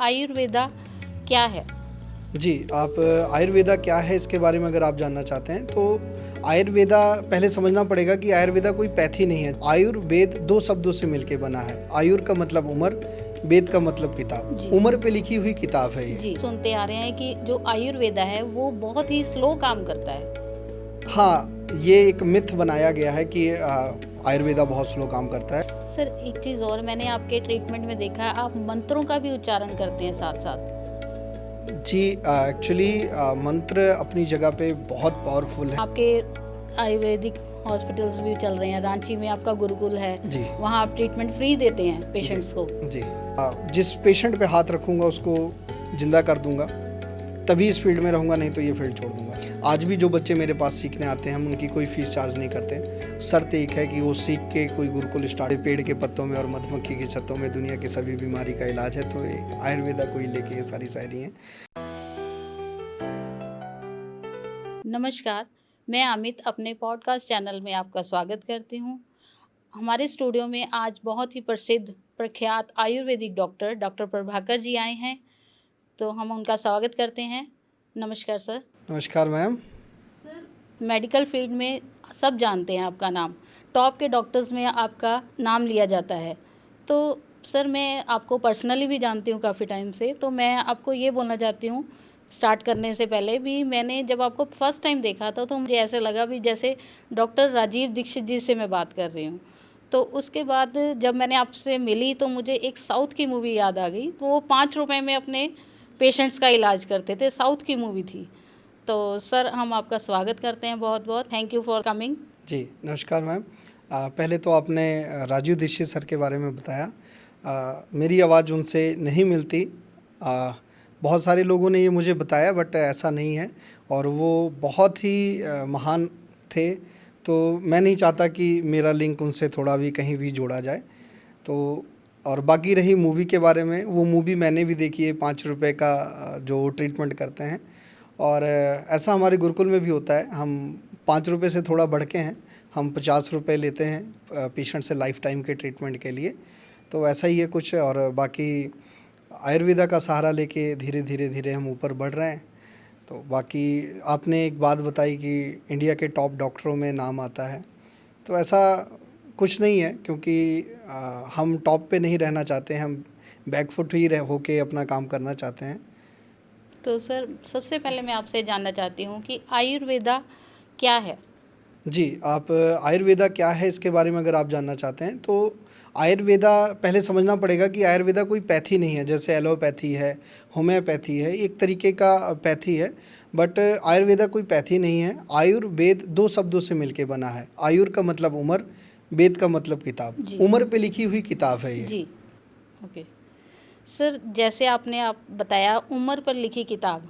आयुर्वेदा क्या है? जी, आप आयुर्वेदा क्या है इसके बारे में अगर आप जानना चाहते हैं तो आयुर्वेदा पहले समझना पड़ेगा कि आयुर्वेदा कोई पैथी नहीं है। आयुर्वेद दो शब्दों से मिलके बना है। आयुर का मतलब उम्र, वेद का मतलब किताब। जी। उम्र पे लिखी हुई किताब है ये। जी, सुनते आ रहे हैं कि जो आयुर्वेदा है वो बहुत ही स्लो काम करता है। हाँ, ये एक मिथ बनाया गया है कि आयुर्वेदा बहुत स्लो काम करता है। सर एक चीज़ और मैंने आपके ट्रीटमेंट में देखा है, आप मंत्रों का भी उच्चारण करते हैं साथ-साथ। जी, एक्चुअली मंत्र अपनी जगह पे बहुत पावरफुल है। आपके आयुर्वेदिक हॉस्पिटल्स भी चल रहे हैं, रांची में आपका गुरुकुल है, जी वहाँ आप ट्रीटमेंट फ्री देते हैं पेशेंट्स को। जी, जिस पेशेंट पे हाथ रखूंगा उसको जिंदा कर दूंगा, तभी इस फील्ड में रहूंगा, नहीं तो ये फील्ड छोड़ दूंगा। आज भी जो बच्चे मेरे पास सीखने आते हैं हम उनकी कोई फीस चार्ज नहीं करते। शर्त एक है कि वो सीख के कोई गुरुकुल स्टार्ट। पेड़ के पत्तों में और मधुमक्खी के छत्तों में दुनिया की सभी बीमारी का इलाज है, तो ये आयुर्वेदा को ही लेके ये सारी शायरी हैं। नमस्कार, मैं अमित अपने पॉडकास्ट चैनल में आपका स्वागत करती हूँ। हमारे स्टूडियो में आज बहुत ही प्रसिद्ध प्रख्यात आयुर्वेदिक डॉक्टर प्रभाकर जी आए हैं, तो हम उनका स्वागत करते हैं। नमस्कार सर। नमस्कार मैम। सर, मेडिकल फील्ड में सब जानते हैं आपका नाम, टॉप के डॉक्टर्स में आपका नाम लिया जाता है। तो सर मैं आपको पर्सनली भी जानती हूँ काफ़ी टाइम से, तो मैं आपको ये बोलना चाहती हूँ स्टार्ट करने से पहले भी, मैंने जब आपको फर्स्ट टाइम देखा था तो मुझे ऐसे लगा भी जैसे डॉक्टर राजीव दीक्षित जी से मैं बात कर रही हूँ। तो उसके बाद जब मैंने आपसे मिली तो मुझे एक साउथ की मूवी याद आ गई, तो वो 5 रुपए में अपने पेशेंट्स का इलाज करते थे, साउथ की मूवी थी। तो सर हम आपका स्वागत करते हैं बहुत बहुत, थैंक यू फॉर कमिंग। जी नमस्कार मैम। पहले तो आपने राजीव दीक्षित सर के बारे में बताया। मेरी आवाज़ उनसे नहीं मिलती। बहुत सारे लोगों ने ये मुझे बताया, बट ऐसा नहीं है, और वो बहुत ही महान थे। तो मैं नहीं चाहता कि मेरा लिंक उनसे थोड़ा भी कहीं भी जोड़ा जाए। तो और बाकी रही मूवी के बारे में, वो मूवी मैंने भी देखी है, 5 रुपए का जो ट्रीटमेंट करते हैं। और ऐसा हमारे गुरुकुल में भी होता है। हम 5 रुपए से थोड़ा बढ़ के हैं, हम 50 रुपए लेते हैं पेशेंट से लाइफ टाइम के ट्रीटमेंट के लिए। तो ऐसा ही है कुछ। और बाकी आयुर्वेदा का सहारा लेके धीरे धीरे हम ऊपर बढ़ रहे हैं। तो बाकी आपने एक बात बताई कि इंडिया के टॉप डॉक्टरों में नाम आता है, तो ऐसा कुछ नहीं है, क्योंकि हम टॉप पे नहीं रहना चाहते हैं, हम बैकफुट ही होके अपना काम करना चाहते हैं। तो सर सबसे पहले मैं आपसे जानना चाहती हूँ कि आयुर्वेदा क्या है? जी, आप आयुर्वेदा क्या है इसके बारे में अगर आप जानना चाहते हैं तो आयुर्वेदा पहले समझना पड़ेगा कि आयुर्वेदा कोई पैथी नहीं है। जैसे एलोपैथी है, होम्योपैथी है, एक तरीके का पैथी है, बट आयुर्वेदा कोई पैथी नहीं है। आयुर्वेद दो शब्दों से मिलके बना है। आयुर का मतलब उम्र, वेद का मतलब किताब। जी। उम्र पे लिखी हुई किताब है ये। जी, ओके। सर जैसे आपने आप बताया उम्र पर लिखी किताब,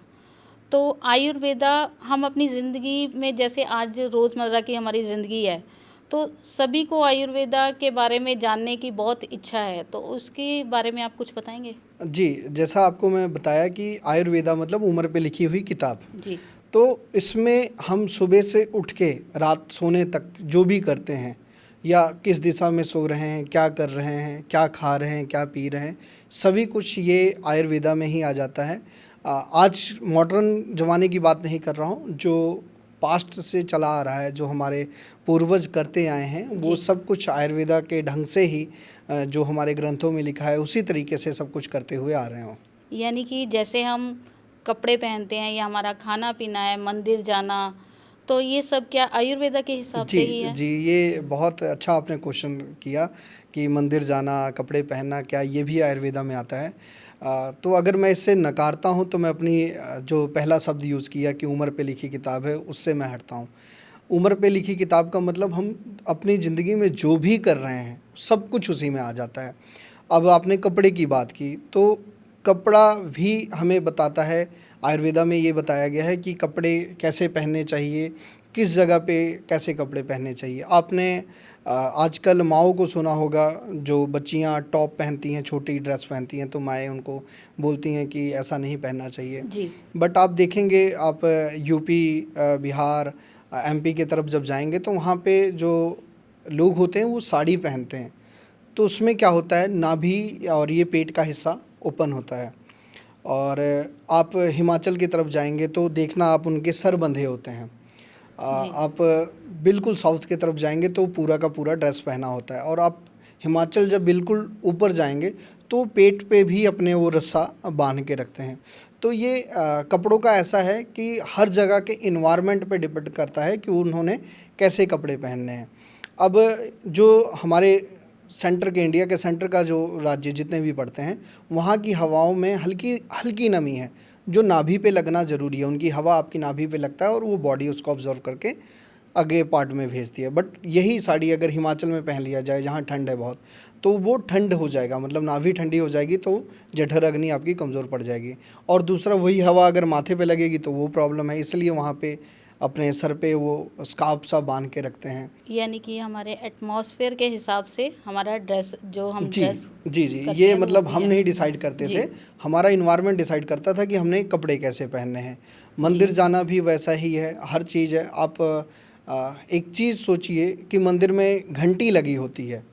तो आयुर्वेदा हम अपनी ज़िंदगी में जैसे आज रोज़मर्रा की हमारी ज़िंदगी है, तो सभी को आयुर्वेदा के बारे में जानने की बहुत इच्छा है, तो उसके बारे में आप कुछ बताएँगे? जी, जैसा आपको मैं बताया कि आयुर्वेदा मतलब उम्र पे लिखी हुई किताब। जी। तो इसमें हम सुबह से उठ के रात सोने तक जो भी करते हैं, या किस दिशा में सो रहे हैं, क्या कर रहे हैं, क्या खा रहे हैं, क्या पी रहे हैं, सभी कुछ ये आयुर्वेदा में ही आ जाता है। आज मॉडर्न ज़माने की बात नहीं कर रहा हूँ, जो पास्ट से चला आ रहा है, जो हमारे पूर्वज करते आए हैं, वो जी। सब कुछ आयुर्वेदा के ढंग से ही जो हमारे ग्रंथों में लिखा है उसी तरीके से सब कुछ करते हुए आ रहे हों। यानी कि जैसे हम कपड़े पहनते हैं या हमारा खाना-पीना है, मंदिर जाना, तो ये सब क्या आयुर्वेदा के हिसाब से जी, ही है? जी, ये बहुत अच्छा आपने क्वेश्चन किया कि मंदिर जाना, कपड़े पहनना, क्या ये भी आयुर्वेदा में आता है? तो अगर मैं इससे नकारता हूँ तो मैं अपनी जो पहला शब्द यूज़ किया कि उम्र पे लिखी किताब है, उससे मैं हटता हूँ। उम्र पे लिखी किताब का मतलब हम अपनी ज़िंदगी में जो भी कर रहे हैं, सब कुछ उसी में आ जाता है। अब आपने कपड़े की बात की, तो कपड़ा भी हमें बताता है, आयुर्वेदा में ये बताया गया है कि कपड़े कैसे पहनने चाहिए, किस जगह पे कैसे कपड़े पहनने चाहिए। आपने आजकल माँओं को सुना होगा, जो बच्चियाँ टॉप पहनती हैं, छोटी ड्रेस पहनती हैं, तो माएँ उनको बोलती हैं कि ऐसा नहीं पहनना चाहिए। जी। बट आप देखेंगे, आप यूपी, बिहार, एमपी की तरफ जब जाएंगे तो वहाँ पे जो लोग होते हैं वो साड़ी पहनते हैं। तो उसमें क्या होता है, नाभि और ये पेट का हिस्सा ओपन होता है। और आप हिमाचल की तरफ जाएंगे तो देखना आप उनके सर बंधे होते हैं। जी। आप बिल्कुल साउथ की तरफ जाएंगे तो पूरा का पूरा ड्रेस पहना होता है। और आप हिमाचल जब बिल्कुल ऊपर जाएंगे तो पेट पे भी अपने वो रस्सा बांध के रखते हैं। तो ये कपड़ों का ऐसा है कि हर जगह के इन्वायरमेंट पे डिपेंड करता है कि उन्होंने कैसे कपड़े पहनने हैं। अब जो हमारे सेंटर के, इंडिया के सेंटर का जो राज्य जितने भी पड़ते हैं, वहाँ की हवाओं में हल्की हल्की नमी है जो नाभि पे लगना ज़रूरी है। उनकी हवा आपकी नाभि पे लगता है और वो बॉडी उसको ऑब्जर्व करके आगे पार्ट में भेजती है। बट यही साड़ी अगर हिमाचल में पहन लिया जाए जहाँ ठंड है बहुत, तो वो ठंड हो जाएगा, मतलब नाभि ठंडी हो जाएगी तो जठर अग्नि आपकी कमज़ोर पड़ जाएगी। और दूसरा वही हवा अगर माथे पे लगेगी तो वो प्रॉब्लम है, इसलिए वहाँ पे अपने सर पे वो स्कार्फ सा बांध के रखते हैं। यानी कि हमारे एटमॉस्फेयर के हिसाब से हमारा ड्रेस, जो हम जी ड्रेस जी जी, करते ये हैं, मतलब वो हम यानी नहीं डिसाइड करते जी। थे, हमारा इन्वायरमेंट डिसाइड करता था कि हमने कपड़े कैसे पहनने हैं। मंदिर जी। जाना भी वैसा ही है, हर चीज़ है। आप एक चीज़ सोचिए कि मंदिर में घंटी लगी होती है,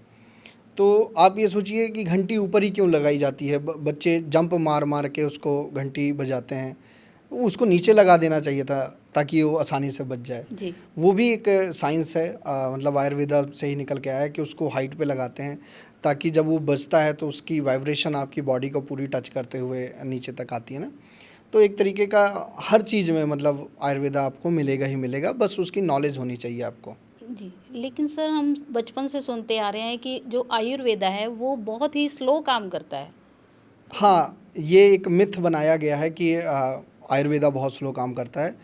तो आप ये सोचिए कि घंटी ऊपर ही क्यों लगाई जाती है? बच्चे जंप मार मार के उसको घंटी बजाते हैं, उसको नीचे लगा देना चाहिए था ताकि वो आसानी से बज जाए। जी। वो भी एक साइंस है, मतलब आयुर्वेदा से ही निकल के आया है कि उसको हाइट पे लगाते हैं ताकि जब वो बजता है तो उसकी वाइब्रेशन आपकी बॉडी को पूरी टच करते हुए नीचे तक आती है ना। तो एक तरीके का हर चीज़ में मतलब आयुर्वेदा आपको मिलेगा ही मिलेगा, बस उसकी नॉलेज होनी चाहिए आपको। जी, लेकिन सर हम बचपन से सुनते आ रहे हैं कि जो आयुर्वेदा है वो बहुत ही स्लो काम करता है। हाँ, ये एक मिथ बनाया गया है कि आयुर्वेदा बहुत स्लो काम करता है।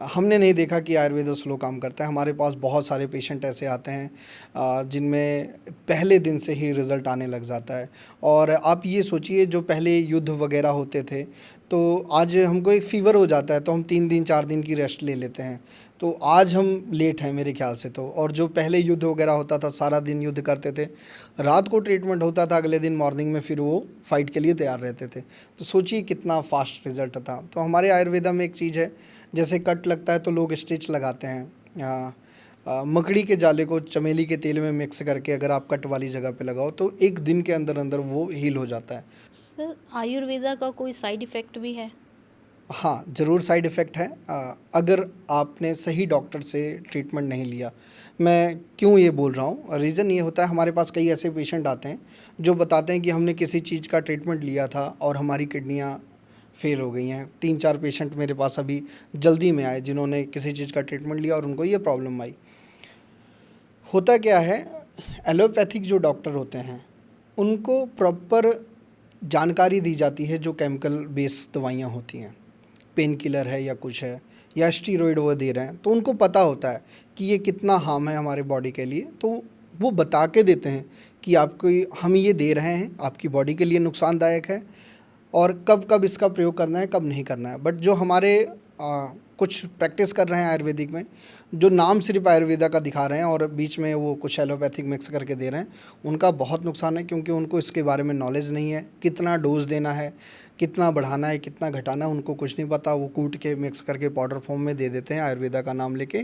हमने नहीं देखा कि आयुर्वेदा स्लो काम करता है। हमारे पास बहुत सारे पेशेंट ऐसे आते हैं जिनमें पहले दिन से ही रिज़ल्ट आने लग जाता है। और आप ये सोचिए, जो पहले युद्ध वगैरह होते थे, तो आज हमको एक फ़ीवर हो जाता है तो हम 3 दिन 4 दिन की रेस्ट ले लेते हैं। तो आज हम लेट हैं मेरे ख़्याल से तो। और जो पहले युद्ध वगैरह होता था, सारा दिन युद्ध करते थे, रात को ट्रीटमेंट होता था, अगले दिन मॉर्निंग में फिर वो फाइट के लिए तैयार रहते थे। तो सोचिए कितना फास्ट रिजल्ट था। तो हमारे आयुर्वेदा में एक चीज़ है, जैसे कट लगता है तो लोग स्टिच लगाते हैं। मकड़ी के जाले को चमेली के तेल में मिक्स करके अगर आप कट वाली जगह पे लगाओ तो एक दिन के अंदर अंदर वो हील हो जाता है। सर आयुर्वेदा का कोई साइड इफ़ेक्ट भी है? हाँ, ज़रूर साइड इफ़ेक्ट है, अगर आपने सही डॉक्टर से ट्रीटमेंट नहीं लिया। मैं क्यों ये बोल रहा हूँ, रीज़न ये होता है, हमारे पास कई ऐसे पेशेंट आते हैं जो बताते हैं कि हमने किसी चीज़ का ट्रीटमेंट लिया था और हमारी किडनियाँ फेल हो गई हैं। 3-4 पेशेंट मेरे पास अभी जल्दी में आए जिन्होंने किसी चीज़ का ट्रीटमेंट लिया और उनको ये प्रॉब्लम आई। होता क्या है, एलोपैथिक जो डॉक्टर होते हैं उनको प्रॉपर जानकारी दी जाती है जो केमिकल बेस्ड दवाइयाँ होती हैं, पेन किलर है या कुछ है या स्टीरॉइड वो दे रहे हैं, तो उनको पता होता है कि ये कितना हार्म है हमारे बॉडी के लिए। तो वो बता के देते हैं कि आपको हम ये दे रहे हैं, आपकी बॉडी के लिए नुकसानदायक है और कब कब इसका प्रयोग करना है, कब नहीं करना है। बट जो हमारे कुछ प्रैक्टिस कर रहे हैं आयुर्वेदिक में, जो नाम सिर्फ आयुर्वेदा का दिखा रहे हैं और बीच में वो कुछ एलोपैथिक मिक्स करके दे रहे हैं, उनका बहुत नुकसान है, क्योंकि उनको इसके बारे में नॉलेज नहीं है। कितना डोज देना है, कितना बढ़ाना है, कितना घटाना है, उनको कुछ नहीं पता। वो कूट के मिक्स करके पाउडर फॉर्म में दे देते हैं आयुर्वेदा का नाम लेके।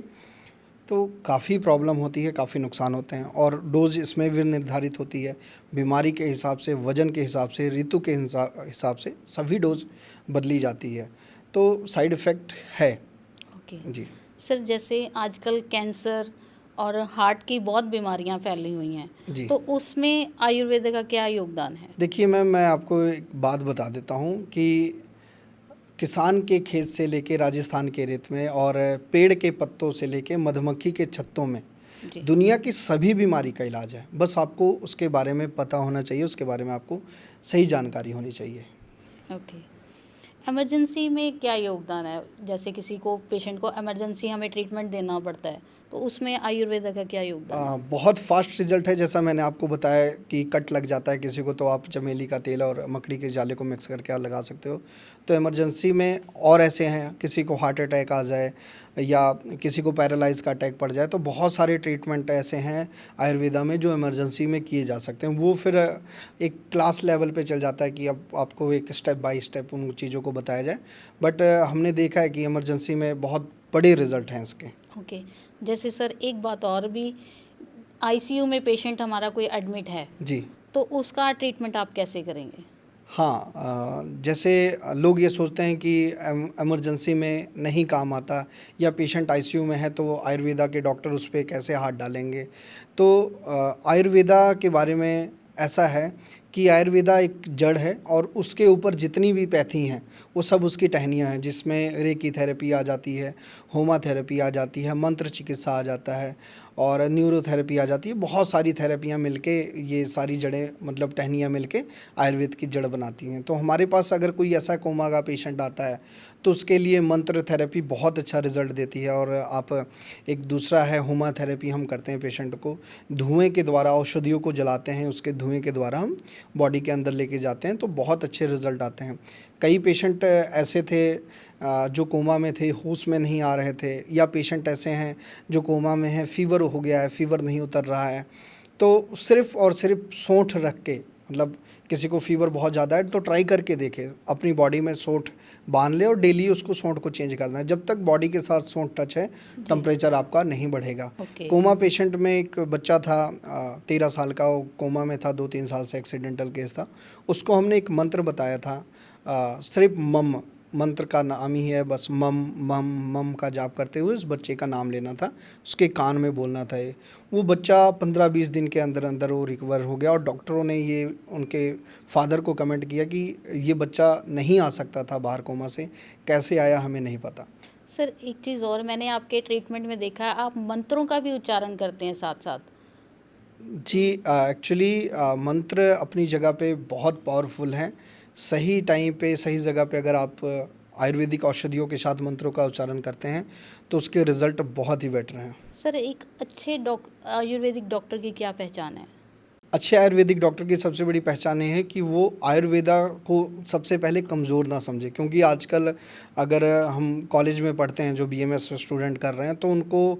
तो काफ़ी प्रॉब्लम होती है, काफ़ी नुकसान होते हैं। और डोज इसमें भी निर्धारित होती है बीमारी के हिसाब से, वज़न के हिसाब से, ऋतु के हिसाब से सभी डोज बदली जाती है। तो साइड इफ़ेक्ट है। ओके। जी सर जैसे आजकल कैंसर और हार्ट की बहुत बीमारियां फैली हुई हैं, जी। तो उसमें आयुर्वेदा का क्या योगदान है? देखिए मैम, मैं आपको एक बात बता देता हूँ कि किसान के खेत से लेके राजस्थान के रेत में और पेड़ के पत्तों से लेके मधुमक्खी के छत्तों में जी। दुनिया की सभी बीमारी का इलाज है। बस आपको उसके बारे में पता होना चाहिए, उसके बारे में आपको सही जानकारी होनी चाहिए। ओके। इमरजेंसी में क्या योगदान है? जैसे किसी को, पेशेंट को इमरजेंसी हमें ट्रीटमेंट देना पड़ता है, तो उसमें आयुर्वेदा का क्या योगदान है? बहुत फास्ट रिजल्ट है। जैसा मैंने आपको बताया कि कट लग जाता है किसी को, तो आप चमेली का तेल और मकड़ी के जाले को मिक्स करके आप लगा सकते हो। तो इमरजेंसी में और ऐसे हैं, किसी को हार्ट अटैक आ जाए या किसी को पैरालाइज का अटैक पड़ जाए, तो बहुत सारे ट्रीटमेंट ऐसे हैं आयुर्वेदा में जो इमरजेंसी में किए जा सकते हैं। वो फिर एक क्लास लेवल पे चल जाता है कि अब आपको एक स्टेप बाय स्टेप उन चीज़ों को बताया जाए। बट हमने देखा है कि इमरजेंसी में बहुत बड़े रिजल्ट हैं इसके। ओके। जैसे सर एक बात और भी, आईसीयू में पेशेंट हमारा कोई एडमिट है, जी तो उसका ट्रीटमेंट आप कैसे करेंगे? हाँ, जैसे लोग ये सोचते हैं कि इमरजेंसी में नहीं काम आता या पेशेंट आईसीयू में है तो वो आयुर्वेदा के डॉक्टर उस पे कैसे हाथ डालेंगे। तो आयुर्वेदा के बारे में ऐसा है कि आयुर्वेदा एक जड़ है और उसके ऊपर जितनी भी पैथी हैं वो सब उसकी टहनियाँ हैं, जिसमें रेकी थेरेपी आ जाती है, होमा थेरेपी आ जाती है, मंत्र चिकित्सा आ जाता है और न्यूरोथेरेपी आ जाती है। बहुत सारी थेरेपियाँ मिलके ये सारी जड़ें मतलब टहनियाँ मिलके आयुर्वेद की जड़ बनाती हैं। तो हमारे पास अगर कोई ऐसा कोमा का पेशेंट आता है तो उसके लिए मंत्र थेरेपी बहुत अच्छा रिज़ल्ट देती है। और आप एक दूसरा है होमा थेरेपी, हम करते हैं पेशेंट को धुएँ के द्वारा, औषधियों को जलाते हैं, उसके धुएँ के द्वारा हम बॉडी के अंदर लेके जाते हैं तो बहुत अच्छे रिज़ल्ट आते हैं। कई पेशेंट ऐसे थे जो कोमा में थे, होश में नहीं आ रहे थे, या पेशेंट ऐसे हैं जो कोमा में हैं, फ़ीवर हो गया है, फ़ीवर नहीं उतर रहा है, तो सिर्फ़ और सिर्फ सौंठ रख के, मतलब किसी को फ़ीवर बहुत ज़्यादा है तो ट्राई करके देखे, अपनी बॉडी में सौंठ बांध ले और डेली उसको सौंठ को चेंज करना है। जब तक बॉडी के साथ सौंठ टच है टेम्परेचर आपका नहीं बढ़ेगा। ओके। कोमा पेशेंट में एक बच्चा था 13 साल का, वो कोमा में था, 2-3 साल से एक्सीडेंटल केस था। उसको हमने एक मंत्र बताया था, सिर्फ मम, मंत्र का नाम ही है बस, मम मम मम का जाप करते हुए उस बच्चे का नाम लेना था, उसके कान में बोलना था ये। वो बच्चा 15-20 दिन के अंदर अंदर वो रिकवर हो गया और डॉक्टरों ने ये उनके फादर को कमेंट किया कि ये बच्चा नहीं आ सकता था बाहर कोमा से, कैसे आया हमें नहीं पता। सर एक चीज़ और मैंने आपके ट्रीटमेंट में देखा है, आप मंत्रों का भी उच्चारण करते हैं साथ-साथ। जी, एक्चुअली मंत्र अपनी जगह पे बहुत पावरफुल हैं। सही टाइम पे सही जगह पे अगर आप आयुर्वेदिक औषधियों के साथ मंत्रों का उच्चारण करते हैं तो उसके रिज़ल्ट बहुत ही बेटर हैं। सर एक अच्छे आयुर्वेदिक डॉक्टर की क्या पहचान है? अच्छे आयुर्वेदिक डॉक्टर की सबसे बड़ी पहचान ये है कि वो आयुर्वेदा को सबसे पहले कमज़ोर ना समझे, क्योंकि आजकल अगर हम कॉलेज में पढ़ते हैं जो बीएमएस स्टूडेंट कर रहे हैं तो उनको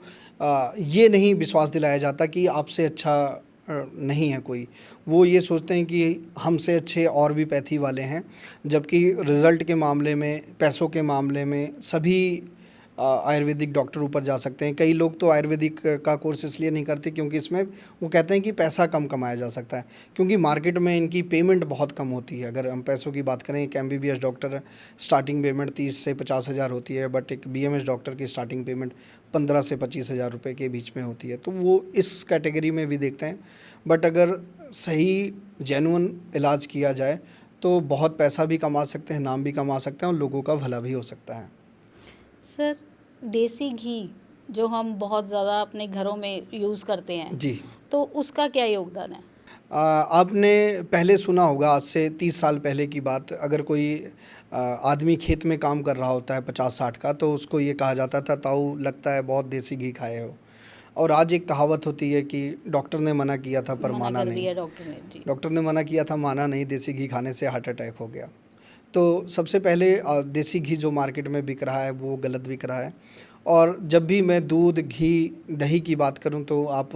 ये नहीं विश्वास दिलाया जाता कि आपसे अच्छा नहीं है कोई। वो ये सोचते हैं कि हमसे अच्छे और भी पैथी वाले हैं, जबकि रिज़ल्ट के मामले में, पैसों के मामले में सभी आयुर्वेदिक डॉक्टर ऊपर जा सकते हैं। कई लोग तो आयुर्वेदिक का कोर्स इसलिए नहीं करते क्योंकि इसमें वो कहते हैं कि पैसा कम कमाया जा सकता है, क्योंकि मार्केट में इनकी पेमेंट बहुत कम होती है। अगर हम पैसों की बात करें, एक एमबीबीएस डॉक्टर स्टार्टिंग पेमेंट 30 से 50 हज़ार होती है, बट एक बीएमएस डॉक्टर की स्टार्टिंग पेमेंट 15 से 25 हज़ार रुपये के बीच में होती है। तो वो इस कैटेगरी में भी देखते हैं। बट अगर सही जेन्युइन इलाज किया जाए तो बहुत पैसा भी कमा सकते हैं, नाम भी कमा सकते हैं और लोगों का भला भी हो सकता है। सर देसी घी जो हम बहुत ज़्यादा अपने घरों में यूज़ करते हैं, जी, तो उसका क्या योगदान है? आपने पहले सुना होगा, आज से 30 साल पहले की बात, अगर कोई आदमी खेत में काम कर रहा होता है 50-60 का, तो उसको ये कहा जाता था, ताऊ लगता है बहुत देसी घी खाए हो। और आज एक कहावत होती है कि डॉक्टर ने मना किया था पर मना माना कर नहीं। दिया डॉक्टर ने। जी। डॉक्टर ने मना किया था, माना नहीं, देसी घी खाने से हार्ट अटैक हो गया। तो सबसे पहले देसी घी जो मार्केट में बिक रहा है वो गलत बिक रहा है। और जब भी मैं दूध, घी, दही की बात करूं तो आप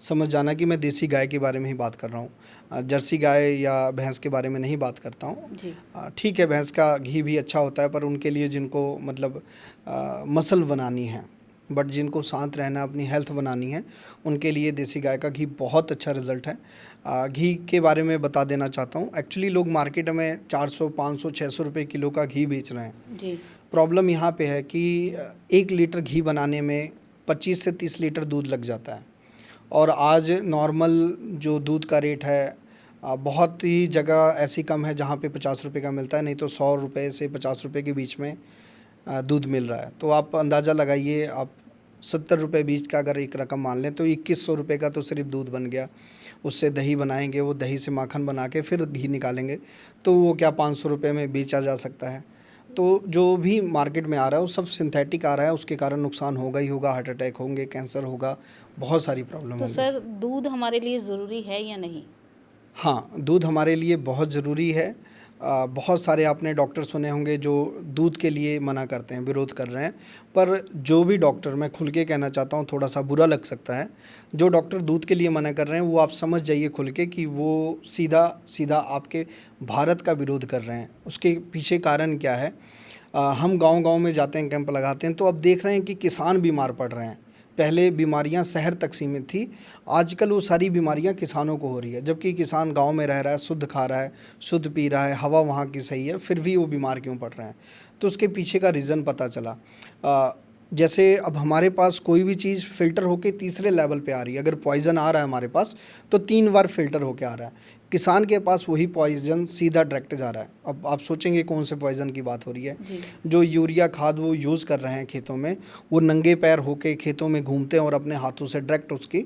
समझ जाना कि मैं देसी गाय के बारे में ही बात कर रहा हूं, जर्सी गाय या भैंस के बारे में नहीं बात करता हूं। जी। ठीक है, भैंस का घी भी अच्छा होता है, पर उनके लिए जिनको मतलब मसल बनानी है, बट जिनको शांत रहना, अपनी हेल्थ बनानी है, उनके लिए देसी गाय का घी बहुत अच्छा रिज़ल्ट है। घी के बारे में बता देना चाहता हूँ, एक्चुअली लोग मार्केट में 400, 500, 600 रुपये किलो का घी बेच रहे हैं। जी। प्रॉब्लम यहाँ पे है कि 1 लीटर घी बनाने में 25 से 30 लीटर दूध लग जाता है। और आज नॉर्मल जो दूध का रेट है, बहुत ही जगह ऐसी कम है जहाँ पे 50 रुपये का मिलता है, नहीं तो 100 रुपये से 50 रुपये के बीच में दूध मिल रहा है। तो आप अंदाज़ा लगाइए, आप 70 रुपये बीज का अगर एक रकम मान लें तो 2100 रुपये का तो सिर्फ दूध बन गया। उससे दही बनाएंगे, वो दही से माखन बना के फिर घी निकालेंगे, तो वो क्या 500 रुपये में बेचा जा सकता है। तो जो भी मार्केट में आ रहा है वो सब सिंथेटिक आ रहा है, उसके कारण नुकसान होगा ही होगा, हार्ट अटैक होंगे, कैंसर होगा, बहुत सारी प्रॉब्लम तो होंगी। सर दूध हमारे लिए ज़रूरी है या नहीं? हाँ, दूध हमारे लिए बहुत ज़रूरी है। बहुत सारे आपने डॉक्टर सुने होंगे जो दूध के लिए मना करते हैं, विरोध कर रहे हैं, पर जो भी डॉक्टर, मैं खुल के कहना चाहता हूँ, थोड़ा सा बुरा लग सकता है, जो डॉक्टर दूध के लिए मना कर रहे हैं वो आप समझ जाइए खुल के कि वो सीधा सीधा आपके भारत का विरोध कर रहे हैं। उसके पीछे कारण क्या है? हम गांव-गांव में जाते हैं, कैंप लगाते हैं, तो अब देख रहे हैं कि किसान बीमार पड़ रहे हैं, पहले बीमारियां शहर तक सीमित थी, आजकल वो सारी बीमारियां किसानों को हो रही है, जबकि किसान गांव में रह रहा है, शुद्ध खा रहा है, शुद्ध पी रहा है, हवा वहाँ की सही है, फिर भी वो बीमार क्यों पड़ रहे हैं। तो उसके पीछे का रीज़न पता चला। जैसे अब हमारे पास कोई भी चीज़ फ़िल्टर होके तीसरे लेवल पे आ रही है, अगर पॉइज़न आ रहा है हमारे पास तो 3 बार फ़िल्टर होके आ रहा है। किसान के पास वही पॉइज़न सीधा डायरेक्ट जा रहा है। अब आप सोचेंगे कौन से पॉइज़न की बात हो रही है। जी। जो यूरिया खाद वो यूज़ कर रहे हैं खेतों में, वो नंगे पैर होके खेतों में घूमते हैं और अपने हाथों से डायरेक्ट उसकी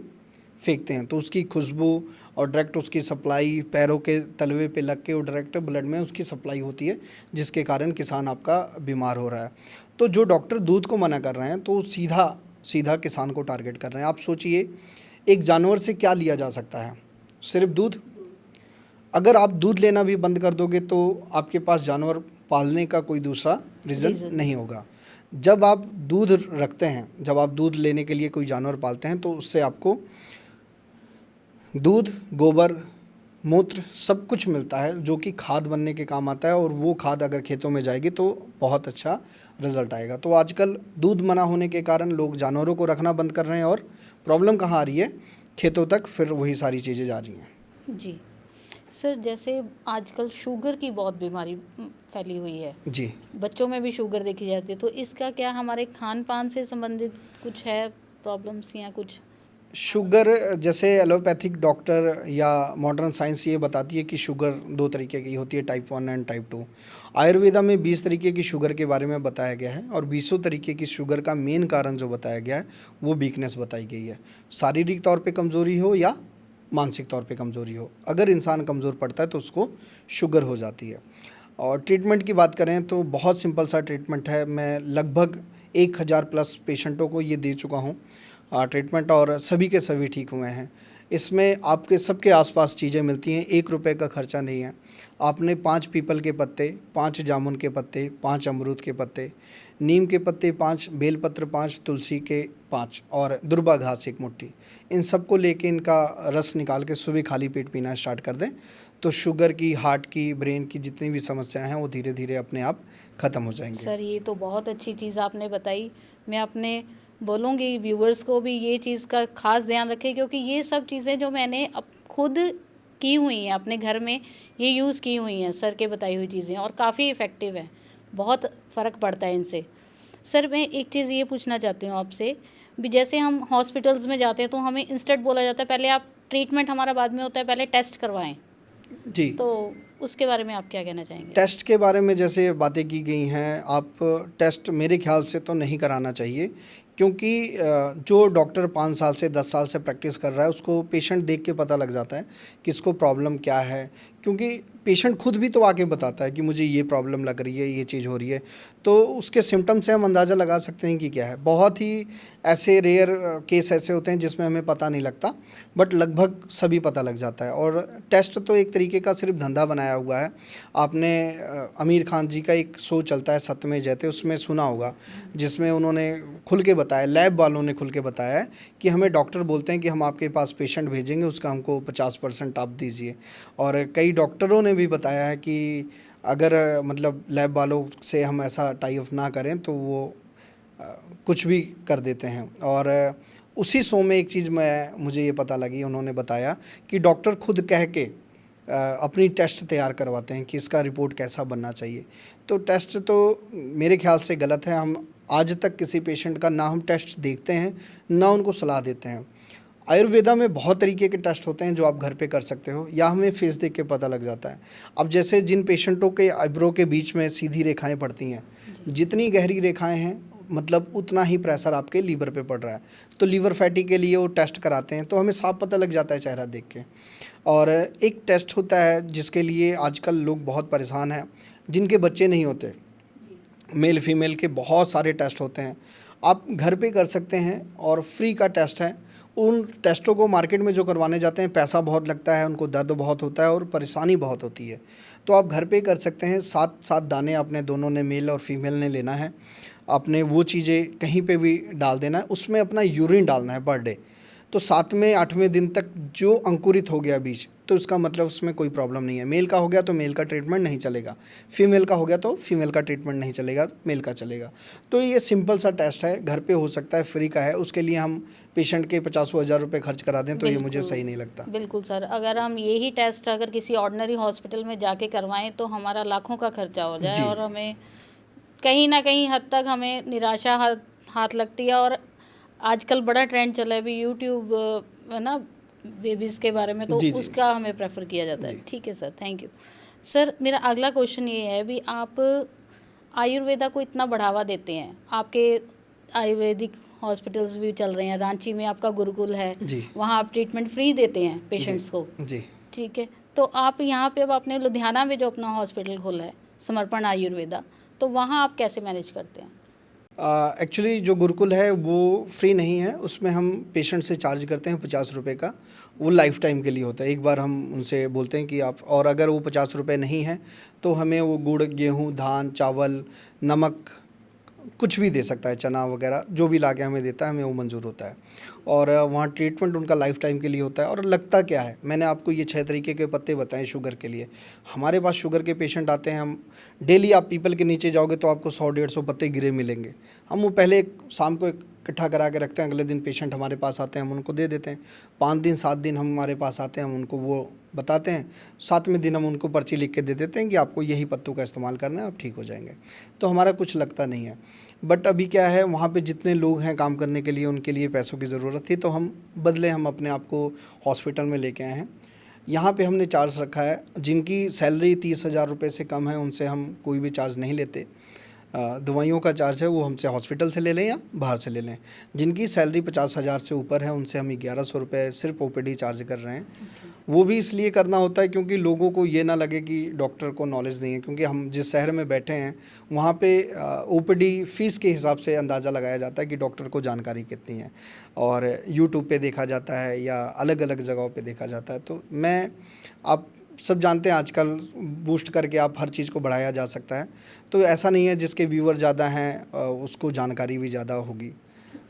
फेंकते हैं, तो उसकी खुशबू और डायरेक्ट उसकी सप्लाई पैरों के तलवे पे लग के वो डायरेक्ट ब्लड में उसकी सप्लाई होती है, जिसके कारण किसान आपका बीमार हो रहा है। तो जो डॉक्टर दूध को मना कर रहे हैं तो सीधा सीधा किसान को टारगेट कर रहे हैं। आप सोचिए, एक जानवर से क्या लिया जा सकता है? सिर्फ दूध। अगर आप दूध लेना भी बंद कर दोगे तो आपके पास जानवर पालने का कोई दूसरा रीज़न नहीं होगा। जब आप दूध रखते हैं, जब आप दूध लेने के लिए कोई जानवर पालते हैं, तो उससे आपको दूध, गोबर, मूत्र सब कुछ मिलता है, जो कि खाद बनने के काम आता है, और वो खाद अगर खेतों में जाएगी तो बहुत अच्छा रिज़ल्ट आएगा। तो आजकल दूध मना होने के कारण लोग जानवरों को रखना बंद कर रहे हैं, और प्रॉब्लम कहाँ आ रही है? खेतों तक फिर वही सारी चीज़ें जा रही हैं। जी। सर, जैसे आजकल शुगर की बहुत बीमारी फैली हुई है, जी। बच्चों में भी शुगर देखी जाती है, तो इसका क्या हमारे खान-पान से संबंधित कुछ है प्रॉब्लम्स या कुछ? शुगर, जैसे एलोपैथिक डॉक्टर या मॉडर्न साइंस ये बताती है कि शुगर 2 तरीके की होती है, टाइप 1 एंड टाइप 2। आयुर्वेदा में 20 तरीके की शुगर के बारे में बताया गया है, और 20 तरीके की शुगर का मेन कारण जो बताया गया है वो वीकनेस बताई गई है। शारीरिक तौर पे कमज़ोरी हो या मानसिक तौर पे कमज़ोरी हो, अगर इंसान कमज़ोर पड़ता है तो उसको शुगर हो जाती है। और ट्रीटमेंट की बात करें तो बहुत सिंपल सा ट्रीटमेंट है। मैं लगभग 1000 प्लस पेशेंटों को ये दे चुका हूँ ट्रीटमेंट, और सभी के सभी ठीक हुए हैं। इसमें आपके सबके आसपास चीज़ें मिलती हैं, 1 रुपए का खर्चा नहीं है। आपने 5 पीपल के पत्ते, 5 जामुन के पत्ते, 5 अमरूद के पत्ते, नीम के पत्ते 5, बेलपत्र 5, तुलसी के 5 और दुर्बा घास 1 मुट्ठी, इन सबको लेके इनका रस निकाल के सुबह खाली पेट पीना स्टार्ट कर दें, तो शुगर की, हार्ट की, ब्रेन की जितनी भी समस्याएं हैं वो धीरे धीरे अपने आप ख़त्म हो जाएंगी। सर, ये तो बहुत अच्छी चीज़ आपने बताई। मैं अपने बोलूँगी व्यूवर्स को भी ये चीज़ का ख़ास ध्यान रखें, क्योंकि ये सब चीज़ें जो मैंने खुद की हुई हैं अपने घर में, ये यूज़ की हुई हैं सर के बताई हुई चीज़ें, और काफ़ी इफ़ेक्टिव हैं, बहुत फ़र्क पड़ता है इनसे। सर, मैं एक चीज़ ये पूछना चाहती हूँ आपसे भी, जैसे हम हॉस्पिटल्स में जाते हैं तो हमें इंस्टेंट बोला जाता है पहले आप ट्रीटमेंट हमारा बाद में होता है, पहले टेस्ट करवाएं, जी। तो उसके बारे में आप क्या कहना चाहेंगे? टेस्ट के बारे में जैसे बातें की गई हैं, आप टेस्ट मेरे ख्याल से तो नहीं कराना चाहिए, क्योंकि जो डॉक्टर 5 साल से 10 साल से प्रैक्टिस कर रहा है उसको पेशेंट देख के पता लग जाता है कि इसको प्रॉब्लम क्या है, क्योंकि पेशेंट खुद भी तो आके बताता है कि मुझे ये प्रॉब्लम लग रही है, ये चीज़ हो रही है, तो उसके सिम्टम से हम अंदाज़ा लगा सकते हैं कि क्या है। बहुत ही ऐसे रेयर केस ऐसे होते हैं जिसमें हमें पता नहीं लगता, बट लगभग सभी पता लग जाता है। और टेस्ट तो एक तरीके का सिर्फ धंधा बनाया हुआ है। आपने आमिर खान जी का एक शो चलता है सत्य में जयते, उसमें सुना होगा, जिसमें उन्होंने खुल के बताया, लैब वालों ने खुल के बताया है कि हमें डॉक्टर बोलते हैं कि हम आपके पास पेशेंट भेजेंगे, उसका हमको 50% आप दीजिए। और कई डॉक्टरों ने भी बताया है कि अगर मतलब लैब वालों से हम ऐसा टाई अप ना करें तो वो कुछ भी कर देते हैं। और उसी शो में एक चीज़ मुझे ये पता लगी, उन्होंने बताया कि डॉक्टर खुद कह के अपनी टेस्ट तैयार करवाते हैं कि इसका रिपोर्ट कैसा बनना चाहिए। तो टेस्ट तो मेरे ख्याल से गलत है। हम आज तक किसी पेशेंट का ना हम टेस्ट देखते हैं ना उनको सलाह देते हैं। आयुर्वेदा में बहुत तरीके के टेस्ट होते हैं जो आप घर पे कर सकते हो, या हमें फेस देख के पता लग जाता है। अब जैसे जिन पेशेंटों के आईब्रो के बीच में सीधी रेखाएं पड़ती हैं, जितनी गहरी रेखाएं हैं मतलब उतना ही प्रेशर आपके लीवर पे पड़ रहा है, तो लीवर फैटी के लिए वो टेस्ट कराते हैं, तो हमें साफ पता लग जाता है चेहरा देख के। और एक टेस्ट होता है जिसके लिए आजकल लोग बहुत परेशान हैं, जिनके बच्चे नहीं होते, मेल फीमेल के बहुत सारे टेस्ट होते हैं, आप घर पे कर सकते हैं और फ्री का टेस्ट है। उन टेस्टों को मार्केट में जो करवाने जाते हैं पैसा बहुत लगता है, उनको दर्द बहुत होता है और परेशानी बहुत होती है, तो आप घर पे कर सकते हैं। 7 दाने आपने दोनों ने, मेल और फीमेल ने लेना है, आपने वो चीज़ें कहीं पे भी डाल देना है, उसमें अपना यूरिन डालना है पर डे। तो 7वें 8वें दिन तक जो अंकुरित हो गया बीज, तो इसका मतलब उसमें कोई प्रॉब्लम नहीं है। मेल का हो गया तो मेल का ट्रीटमेंट नहीं चलेगा, फीमेल का हो गया तो फीमेल का ट्रीटमेंट नहीं चलेगा, मेल का चलेगा। तो ये सिंपल सा टेस्ट है, घर पे हो सकता है, फ्री का है। उसके लिए हम पेशेंट के 50,000 रुपये खर्च करा दें तो ये मुझे सही नहीं लगता। बिल्कुल सर, अगर हम यही टेस्ट अगर किसी ऑर्डिनरी हॉस्पिटल में जाके करवाएं तो हमारा लाखों का खर्चा हो जाए जी। और हमें कहीं ना कहीं हद तक हमें निराशा हाथ लगती है। और आजकल बड़ा ट्रेंड चला है अभी यूट्यूब है ना, बेबीज़ के बारे में, तो जी, जी। उसका हमें प्रेफर किया जाता है। जी। ठीक है सर, थैंक यू। सर मेरा अगला क्वेश्चन ये है, भी आप आयुर्वेदा को इतना बढ़ावा देते हैं, आपके आयुर्वेदिक हॉस्पिटल्स भी चल रहे हैं, रांची में आपका गुरुकुल है, जी। वहाँ आप ट्रीटमेंट फ्री देते हैं जी। पेशेंट्स को, जी। ठीक है। तो आप यहाँ पे अब अपने लुधियाना में जो अपना हॉस्पिटल खोला है समर्पण आयुर्वेदा, तो वहाँ आप कैसे मैनेज करते हैं? एक्चुअली जो गुरुकुल है वो फ्री नहीं है, उसमें हम पेशेंट से चार्ज करते हैं 50 रुपये का। वो लाइफ टाइम के लिए होता है। एक बार हम उनसे बोलते हैं कि आप, और अगर वो 50 रुपये नहीं है तो हमें वो गुड़, गेहूँ, धान, चावल, नमक कुछ भी दे सकता है, चना वगैरह जो भी ला के हमें देता है, हमें वो मंजूर होता है। और वहाँ ट्रीटमेंट उनका लाइफ टाइम के लिए होता है। और लगता क्या है, मैंने आपको ये 6 तरीके के पत्ते बताए शुगर के लिए। हमारे पास शुगर के पेशेंट आते हैं, हम डेली, आप पीपल के नीचे जाओगे तो आपको 100-150 पत्ते गिरे मिलेंगे। हम वो पहले शाम को इकट्ठा करा के रखते हैं, अगले दिन पेशेंट हमारे पास आते हैं, हम उनको दे देते हैं। 5 दिन 7 दिन हम हमारे पास आते हैं, हम उनको वो बताते हैं। 7वें दिन हम उनको पर्ची लिख के दे देते हैं कि आपको यही पत्तों का इस्तेमाल करना है, आप ठीक हो जाएंगे। तो हमारा कुछ लगता नहीं है। बट अभी क्या है, वहाँ पे जितने लोग हैं काम करने के लिए, उनके लिए पैसों की ज़रूरत थी, तो हम बदले हम अपने आप को हॉस्पिटल में लेके आए हैं। यहाँ पे हमने चार्ज रखा है, जिनकी सैलरी 30,000 रुपये से कम है उनसे हम कोई भी चार्ज नहीं लेते। दवाइयों का चार्ज है वो हमसे हॉस्पिटल से ले लें या बाहर से ले लें। जिनकी सैलरी 50,000 से ऊपर है उनसे हम 1100 रुपये सिर्फ ओपीडी चार्ज कर रहे हैं। वो भी इसलिए करना होता है क्योंकि लोगों को ये ना लगे कि डॉक्टर को नॉलेज नहीं है, क्योंकि हम जिस शहर में बैठे हैं वहाँ पे ओपीडी फ़ीस के हिसाब से अंदाज़ा लगाया जाता है कि डॉक्टर को जानकारी कितनी है, और यूट्यूब पे देखा जाता है या अलग अलग जगहों पे देखा जाता है। तो आप सब जानते हैं आजकल बूस्ट करके आप हर चीज़ को बढ़ाया जा सकता है। तो ऐसा नहीं है जिसके व्यूअर ज़्यादा हैं उसको जानकारी भी ज़्यादा होगी।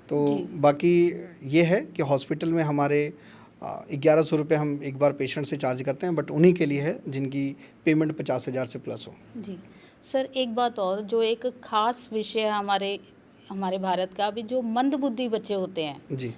तो बाकी ये है कि हॉस्पिटल में हमारे 1100 रुपये हम एक बार पेशेंट से चार्ज करते हैं, बट उन्हीं के लिए है जिनकी पेमेंट 50,000 से प्लस हो। जी सर, एक बात और, जो एक ख़ास विषय है हमारे भारत का, अभी जो मंदबुद्धि बच्चे होते हैं जी,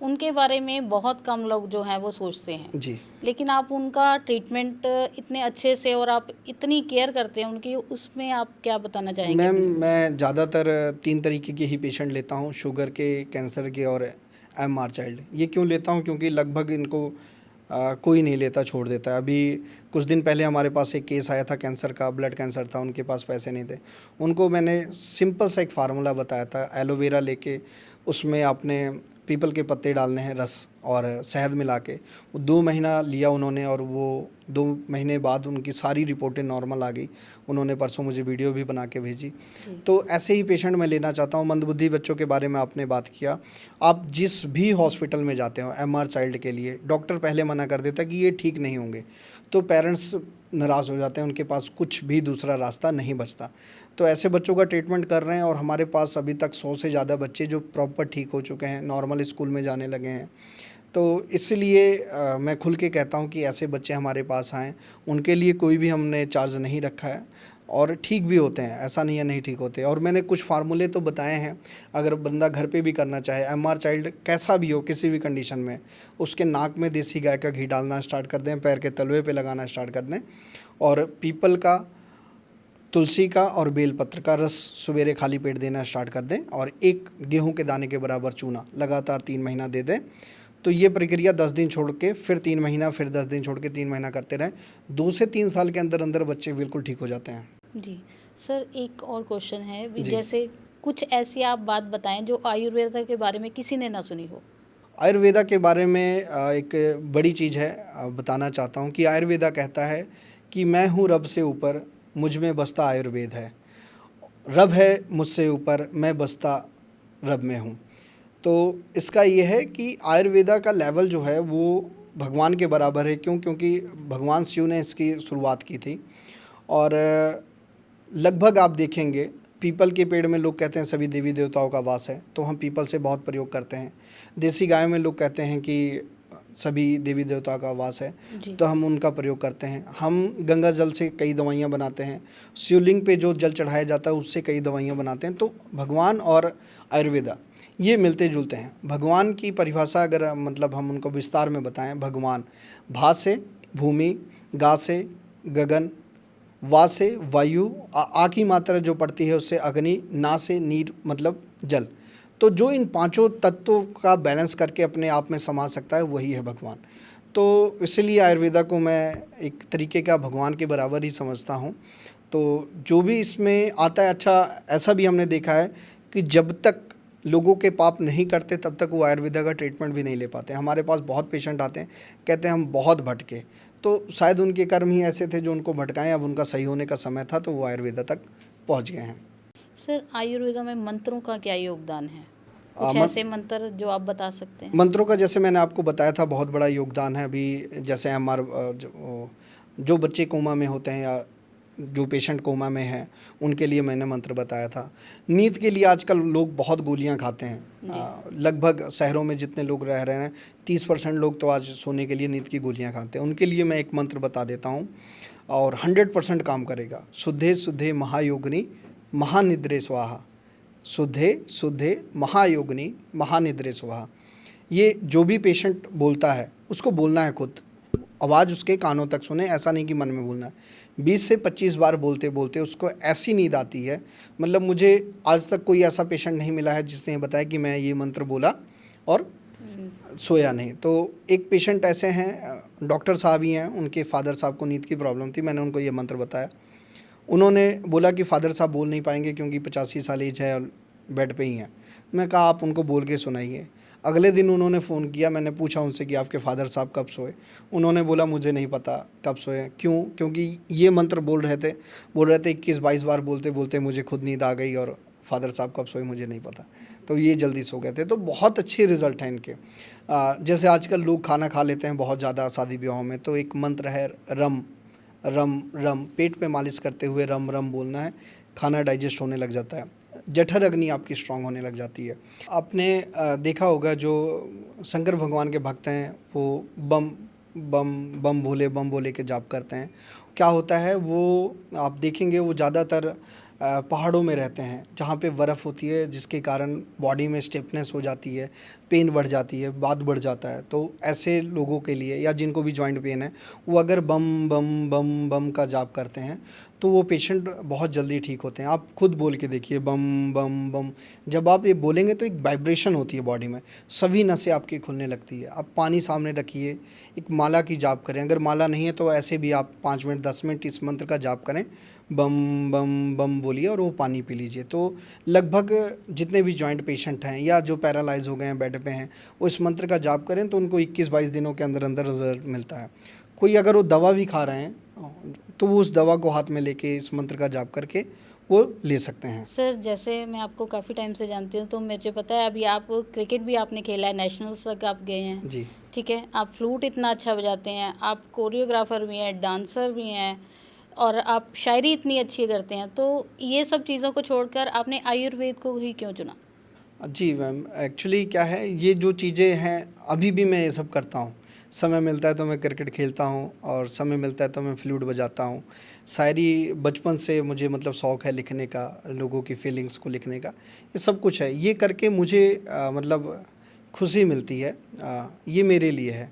उनके बारे में बहुत कम लोग जो हैं वो सोचते हैं। जी। लेकिन आप उनका ट्रीटमेंट इतने अच्छे से और आप इतनी केयर करते हैं उनकी, उसमें आप क्या बताना चाहेंगे? मैम, मैं ज़्यादातर 3 तरीके के ही पेशेंट लेता हूँ, शुगर के, कैंसर के और एमआर चाइल्ड। ये क्यों लेता हूँ, क्योंकि लगभग इनको कोई नहीं लेता, छोड़ देता है। अभी कुछ दिन पहले हमारे पास एक केस आया था कैंसर का, ब्लड कैंसर था, उनके पास पैसे नहीं थे। उनको मैंने सिंपल सा एक फार्मूला बताया था, एलोवेरा लेके उसमें आपने पीपल के पत्ते डालने हैं, रस और शहद मिला के। वो 2 महीना लिया उन्होंने, और वो 2 महीने बाद उनकी सारी रिपोर्टें नॉर्मल आ गई। उन्होंने परसों मुझे वीडियो भी बना के भेजी। तो ऐसे ही पेशेंट मैं लेना चाहता हूँ। मंदबुद्धि बच्चों के बारे में आपने बात किया, आप जिस भी हॉस्पिटल में जाते हो एमआर चाइल्ड के लिए, डॉक्टर पहले मना कर देता है कि ये ठीक नहीं होंगे, तो पेरेंट्स नाराज़ हो जाते हैं, उनके पास कुछ भी दूसरा रास्ता नहीं बचता। तो ऐसे बच्चों का ट्रीटमेंट कर रहे हैं, और हमारे पास अभी तक 100 से ज़्यादा बच्चे जो प्रॉपर ठीक हो चुके हैं, नॉर्मल स्कूल में जाने लगे हैं। तो इसलिए मैं खुल के कहता हूँ कि ऐसे बच्चे हमारे पास आएँ, उनके लिए कोई भी हमने चार्ज नहीं रखा है, और ठीक भी होते हैं, ऐसा नहीं है नहीं ठीक होते। और मैंने कुछ फार्मूले तो बताए हैं, अगर बंदा घर पे भी करना चाहे, एमआर चाइल्ड कैसा भी हो, किसी भी कंडीशन में, उसके नाक में देसी गाय का घी डालना स्टार्ट कर दें, पैर के तलवे पे लगाना स्टार्ट कर दें, और पीपल का, तुलसी का और बेलपत्र का रस सवेरे खाली पेट देना स्टार्ट कर दें, और 1 गेहूं के दाने के बराबर चूना लगातार 3 महीना दे दें। तो ये प्रक्रिया 10 दिन छोड़ के, फिर 3 महीना, फिर 10 दिन छोड़ के 3 महीना करते रहें। 2 से 3 साल के अंदर अंदर बच्चे बिल्कुल ठीक हो जाते हैं। जी सर, एक और क्वेश्चन है भी, जी। जैसे कुछ ऐसी आप बात बताएं जो आयुर्वेदा के बारे में किसी ने ना सुनी हो। आयुर्वेदा के बारे में एक बड़ी चीज़ है, बताना चाहता हूँ कि आयुर्वेदा कहता है कि मैं हूँ रब से ऊपर, मुझ में बसता आयुर्वेद है। रब है मुझसे ऊपर, मैं बसता रब में हूँ। तो इसका ये है कि आयुर्वेदा का लेवल जो है वो भगवान के बराबर है। क्यों? क्योंकि भगवान शिव ने इसकी शुरुआत की थी, और लगभग आप देखेंगे पीपल के पेड़ में लोग कहते हैं सभी देवी देवताओं का वास है, तो हम पीपल से बहुत प्रयोग करते हैं। देसी गाय में लोग कहते हैं कि सभी देवी देवताओं का वास है, जी। तो हम उनका प्रयोग करते हैं। हम गंगा जल से कई दवाइयाँ बनाते हैं, शिवलिंग पे जो जल चढ़ाया जाता है उससे कई दवाइयाँ बनाते हैं। तो भगवान और आयुर्वेदा ये मिलते जुलते हैं। भगवान की परिभाषा अगर मतलब हम उनको विस्तार में बताएं, भगवान भा से भूमि, गा से गगन, वा से वायु, आ की मात्रा जो पड़ती है उससे अग्नि, ना से नीर मतलब जल। तो जो इन पांचों तत्वों का बैलेंस करके अपने आप में समा सकता है वही है भगवान। तो इसलिए आयुर्वेदा को मैं एक तरीके का भगवान के बराबर ही समझता हूँ। तो जो भी इसमें आता है, अच्छा ऐसा भी हमने देखा है कि जब तक लोगों के पाप नहीं करते तब तक वो आयुर्वेदा का ट्रीटमेंट भी नहीं ले पाते। हमारे पास बहुत पेशेंट आते हैं, कहते हैं हम बहुत भटके, तो शायद उनके कर्म ही ऐसे थे जो उनको भटकाएं। अब उनका सही होने का समय था तो वो आयुर्वेदा तक पहुंच गए हैं। सर आयुर्वेदा में मंत्रों का क्या योगदान है? कुछ मत, ऐसे मंत्र जो आप बता सकते हैं? मंत्रों का जैसे मैंने आपको बताया था बहुत बड़ा योगदान है। अभी जैसे हमारे जो बच्चे कोमा में होते हैं या जो पेशेंट कोमा में हैं उनके लिए मैंने मंत्र बताया था। नींद के लिए आजकल लोग बहुत गोलियां खाते हैं। लगभग शहरों में जितने लोग रह रहे हैं 30% लोग तो आज सोने के लिए नींद की गोलियां खाते हैं। उनके लिए मैं एक मंत्र बता देता हूं और 100% काम करेगा। शुद्धे शुद्धे महायोगिनी महानिद्रे स्वाहा, शुद्धे शुद्धे महायोगिनी महानिद्रे स्वाहा। ये जो भी पेशेंट बोलता है उसको बोलना है खुद, आवाज़ उसके कानों तक सुने, ऐसा नहीं कि मन में बोलना है। 20 से 25 बार बोलते बोलते उसको ऐसी नींद आती है, मतलब मुझे आज तक कोई ऐसा पेशेंट नहीं मिला है जिसने बताया कि मैं ये मंत्र बोला और सोया नहीं। तो एक पेशेंट ऐसे हैं, डॉक्टर साहब ही हैं, उनके फादर साहब को नींद की प्रॉब्लम थी। मैंने उनको ये मंत्र बताया, उन्होंने बोला कि फादर साहब बोल नहीं पाएंगे क्योंकि 85 साल एज है और बेड पे ही हैं। मैं कहा आप उनको बोल के सुनाइए। अगले दिन उन्होंने फ़ोन किया, मैंने पूछा उनसे कि आपके फादर साहब कब सोए। उन्होंने बोला मुझे नहीं पता कब सोए। क्यों? क्योंकि ये मंत्र बोल रहे थे 21-22 बार बोलते बोलते मुझे खुद नींद आ गई और फादर साहब कब सोए मुझे नहीं पता, तो ये जल्दी सो गए थे। तो बहुत अच्छे रिज़ल्ट हैं इनके। जैसे आजकल लोग खाना खा लेते हैं बहुत ज़्यादा शादी ब्याहों में, तो एक मंत्र है रम रम रम, पेट पे मालिश करते हुए रम रम बोलना है, खाना डाइजेस्ट होने लग जाता है, जठर अग्नि आपकी स्ट्रांग होने लग जाती है। आपने देखा होगा जो शंकर भगवान के भक्त हैं वो बम बम बम भोले के जाप करते हैं। क्या होता है वो आप देखेंगे वो ज़्यादातर पहाड़ों में रहते हैं जहाँ पे बर्फ़ होती है, जिसके कारण बॉडी में स्टिफनेस हो जाती है, पेन बढ़ जाती है, बात बढ़ जाता है। तो ऐसे लोगों के लिए या जिनको भी जॉइंट पेन है वो अगर बम बम बम बम का जाप करते हैं तो वो पेशेंट बहुत जल्दी ठीक होते हैं। आप खुद बोल के देखिए बम बम बम, जब आप ये बोलेंगे तो एक वाइब्रेशन होती है बॉडी में, सभी नसें आपकी खुलने लगती है। आप पानी सामने रखिए, एक माला की जाप करें, अगर माला नहीं है तो ऐसे भी आप 5 मिनट 10 मिनट इस मंत्र का जाप करें, बम बम बम बोलिए और वो पानी पी लीजिए। तो लगभग जितने भी जॉइंट पेशेंट हैं या जो पैरालाइज हो गए हैं बेड पे हैं वो इस मंत्र का जाप करें तो उनको 21-22 दिनों के अंदर अंदर रिजल्ट मिलता है। कोई अगर वो दवा भी खा रहे हैं तो वो उस दवा को हाथ में लेके इस मंत्र का जाप करके वो ले सकते हैं। सर जैसे मैं आपको काफ़ी टाइम से जानती हूँ तो मुझे पता है अभी आप क्रिकेट भी आपने खेला है, नेशनल्स तक आप गए हैं। जी। ठीक है, आप फ्लूट इतना अच्छा बजाते हैं, आप कोरियोग्राफर भी हैं, डांसर भी हैं और आप शायरी इतनी अच्छी करते हैं, तो ये सब चीज़ों को छोड़कर आपने आयुर्वेद को ही क्यों चुना? जी मैम, एक्चुअली क्या है, ये जो चीज़ें हैं अभी भी मैं ये सब करता हूँ। समय मिलता है तो मैं क्रिकेट खेलता हूँ और समय मिलता है तो मैं फ्लूट बजाता हूँ। शायरी बचपन से मुझे मतलब शौक़ है लिखने का, लोगों की फीलिंग्स को लिखने का, ये सब कुछ है। ये करके मुझे मतलब खुशी मिलती है, ये मेरे लिए है।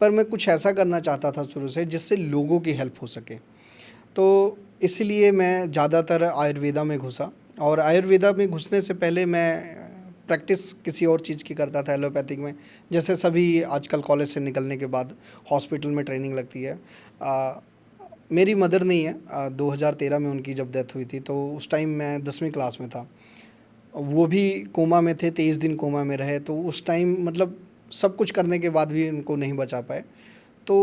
पर मैं कुछ ऐसा करना चाहता था शुरू से जिससे लोगों की हेल्प हो सके, तो इसलिए मैं ज़्यादातर आयुर्वेदा में घुसा। और आयुर्वेदा में घुसने से पहले मैं प्रैक्टिस किसी और चीज़ की करता था, एलोपैथिक में। जैसे सभी आजकल कॉलेज से निकलने के बाद हॉस्पिटल में ट्रेनिंग लगती है। मेरी मदर नहीं है, 2013 में उनकी जब डेथ हुई थी तो उस टाइम मैं 10वीं क्लास में था। वो भी कोमा में थे, 23 दिन कोमा में रहे। तो उस टाइम मतलब सब कुछ करने के बाद भी उनको नहीं बचा पाए। तो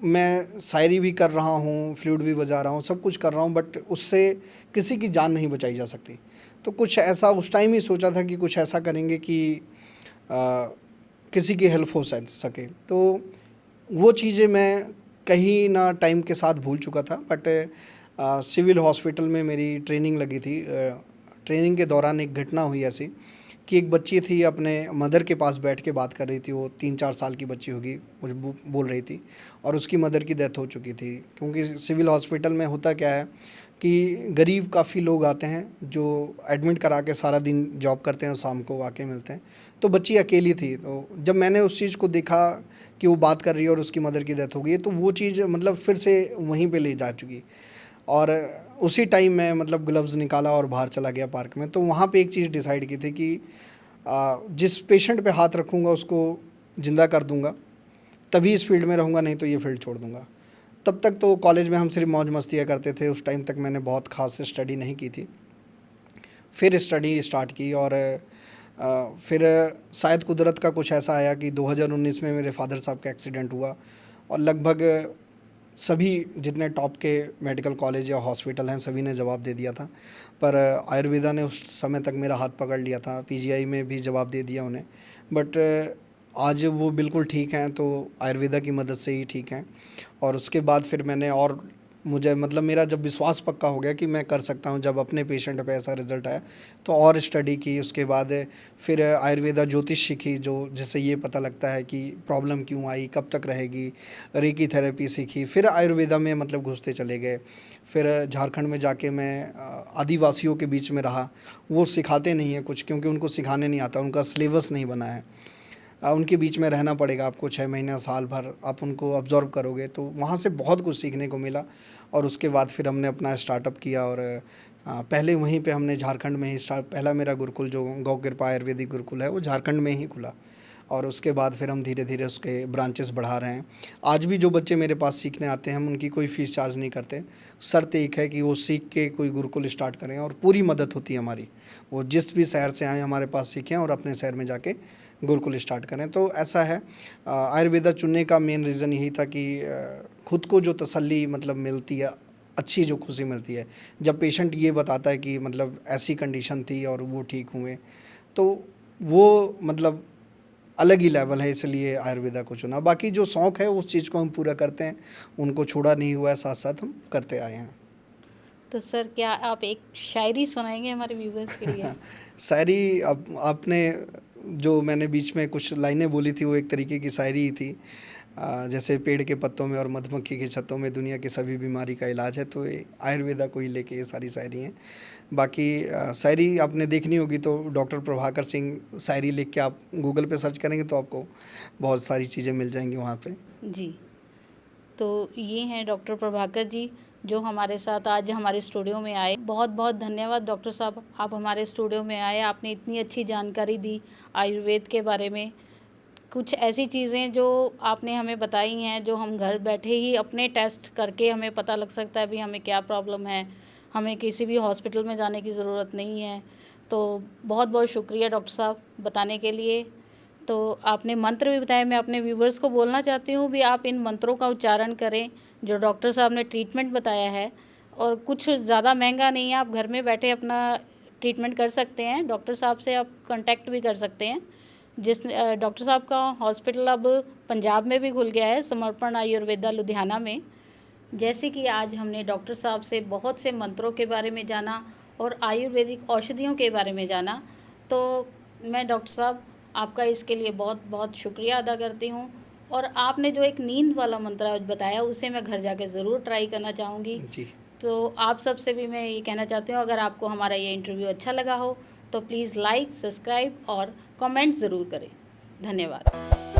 मैं शायरी भी कर रहा हूँ, फ्लूट भी बजा रहा हूँ, सब कुछ कर रहा हूँ, बट उससे किसी की जान नहीं बचाई जा सकती। तो कुछ ऐसा उस टाइम ही सोचा था कि कुछ ऐसा करेंगे कि किसी की हेल्प हो सके। तो वो चीज़ें मैं कहीं ना टाइम के साथ भूल चुका था, बट सिविल हॉस्पिटल में मेरी ट्रेनिंग लगी थी ट्रेनिंग के दौरान एक घटना हुई ऐसी कि एक बच्ची थी, अपने मदर के पास बैठ के बात कर रही थी। वो 3-4 साल की बच्ची होगी, मुझे बोल रही थी, और उसकी मदर की डेथ हो चुकी थी। क्योंकि सिविल हॉस्पिटल में होता क्या है कि गरीब काफ़ी लोग आते हैं जो एडमिट करा के सारा दिन जॉब करते हैं और शाम को आके मिलते हैं। तो बच्ची अकेली थी। तो जब मैंने उस चीज़ को देखा कि वो बात कर रही है और उसकी मदर की डेथ हो गई है, तो वो चीज़ मतलब फिर से वहीं पे ले जा चुकी। और उसी टाइम मैं मतलब ग्लव्स निकाला और बाहर चला गया पार्क में। तो वहाँ पे एक चीज़ डिसाइड की थी कि जिस पेशेंट पे हाथ रखूँगा उसको ज़िंदा कर दूँगा, तभी इस फील्ड में रहूँगा, नहीं तो ये फील्ड छोड़ दूँगा। तब तक तो कॉलेज में हम सिर्फ मौज मस्तियाँ करते थे। उस टाइम तक मैंने बहुत ख़ास स्टडी नहीं की थी। फिर स्टडी स्टार्ट की, और फिर शायद कुदरत का कुछ ऐसा आया कि 2019 में मेरे फादर साहब का एक्सीडेंट हुआ, और लगभग सभी जितने टॉप के मेडिकल कॉलेज या हॉस्पिटल हैं सभी ने जवाब दे दिया था। पर आयुर्वेदा ने उस समय तक मेरा हाथ पकड़ लिया था। पीजीआई में भी जवाब दे दिया उन्हें, बट आज वो बिल्कुल ठीक हैं, तो आयुर्वेदा की मदद से ही ठीक हैं। और उसके बाद फिर मैंने, और मुझे मतलब मेरा जब विश्वास पक्का हो गया कि मैं कर सकता हूँ, जब अपने पेशेंट पे ऐसा रिज़ल्ट आया, तो और स्टडी की। उसके बाद फिर आयुर्वेदा ज्योतिष सीखी, जो जिससे ये पता लगता है कि प्रॉब्लम क्यों आई, कब तक रहेगी। रेकी थेरेपी सीखी, फिर आयुर्वेदा में मतलब घुसते चले गए। फिर झारखंड में जाके मैं आदिवासियों के बीच में रहा। वो सिखाते नहीं हैं कुछ, क्योंकि उनको सिखाने नहीं आता, उनका सिलेबस नहीं बना है। उनके बीच में रहना पड़ेगा आपको 6 महीना, साल भर आप उनको ऑब्ज़र्व करोगे, तो वहाँ से बहुत कुछ सीखने को मिला। और उसके बाद फिर हमने अपना स्टार्टअप किया, और पहले वहीं पे हमने झारखंड में ही पहला मेरा गुरुकुल जो गौ कृपा आयुर्वेदिक गुरुकुल है वो झारखंड में ही खुला। और उसके बाद फिर हम धीरे धीरे उसके ब्रांचेस बढ़ा रहे हैं। आज भी जो बच्चे मेरे पास सीखने आते हैं हम उनकी कोई फ़ीस चार्ज नहीं करते। शर्त एक है कि वो सीख के कोई गुरुकुल स्टार्ट करें, और पूरी मदद होती है हमारी। वो जिस भी शहर से आएँ हमारे पास सीखें और अपने शहर में जाके गुरुकुल स्टार्ट करें। तो ऐसा है, आयुर्वेदा चुनने का मेन रीज़न यही था कि खुद को जो तसल्ली मतलब मिलती है, अच्छी जो खुशी मिलती है, जब पेशेंट ये बताता है कि मतलब ऐसी कंडीशन थी और वो ठीक हुए, तो वो मतलब अलग ही लेवल है, इसलिए आयुर्वेदा को चुना। बाकी जो शौक़ है उस चीज़ को हम पूरा करते हैं, उनको छोड़ा नहीं हुआ है, साथ-साथ हम करते आए हैं। तो सर क्या आप एक शायरी सुनाएँगे हमारे व्यूअर्स के लिए? शायरी, अब आपने जो मैंने बीच में कुछ लाइनें बोली थी वो एक तरीके की शायरी ही थी। जैसे पेड़ के पत्तों में और मधुमक्खी के छत्तों में दुनिया की सभी बीमारी का इलाज है, तो ये आयुर्वेदा को ही लेके ये सारी शायरी हैं। बाकी शायरी आपने देखनी होगी तो डॉक्टर प्रभाकर सिंह शायरी लिख के आप गूगल पे सर्च करेंगे तो आपको बहुत सारी चीज़ें मिल जाएंगी वहाँ पे। जी। तो ये हैं डॉक्टर प्रभाकर जी, जो हमारे साथ आज हमारे स्टूडियो में आए। बहुत बहुत धन्यवाद डॉक्टर साहब, आप हमारे स्टूडियो में आए, आपने इतनी अच्छी जानकारी दी आयुर्वेद के बारे में। कुछ ऐसी चीज़ें जो आपने हमें बताई हैं, जो हम घर बैठे ही अपने टेस्ट करके हमें पता लग सकता है भी हमें क्या प्रॉब्लम है, हमें किसी भी हॉस्पिटल में जाने की ज़रूरत नहीं है। तो बहुत बहुत शुक्रिया डॉक्टर साहब बताने के लिए। तो आपने मंत्र भी बताए, मैं अपने व्यूवर्स को बोलना चाहती हूँ भी आप इन मंत्रों का उच्चारण करें जो डॉक्टर साहब ने ट्रीटमेंट बताया है, और कुछ ज़्यादा महंगा नहीं है, आप घर में बैठे अपना ट्रीटमेंट कर सकते हैं। डॉक्टर साहब से आप कांटेक्ट भी कर सकते हैं। डॉक्टर साहब का हॉस्पिटल अब पंजाब में भी खुल गया है, समर्पण आयुर्वेदा लुधियाना में। जैसे कि आज हमने डॉक्टर साहब से बहुत से मंत्रों के बारे में जाना और आयुर्वेदिक औषधियों के बारे में जाना, तो मैं डॉक्टर साहब आपका इसके लिए बहुत बहुत शुक्रिया अदा करती हूँ। और आपने जो एक नींद वाला मंत्र आज बताया उसे मैं घर जाके ज़रूर ट्राई करना चाहूँगी। जी। तो आप सबसे भी मैं ये कहना चाहती हूँ, अगर आपको हमारा ये इंटरव्यू अच्छा लगा हो तो प्लीज़ लाइक, सब्सक्राइब और कमेंट ज़रूर करें। धन्यवाद।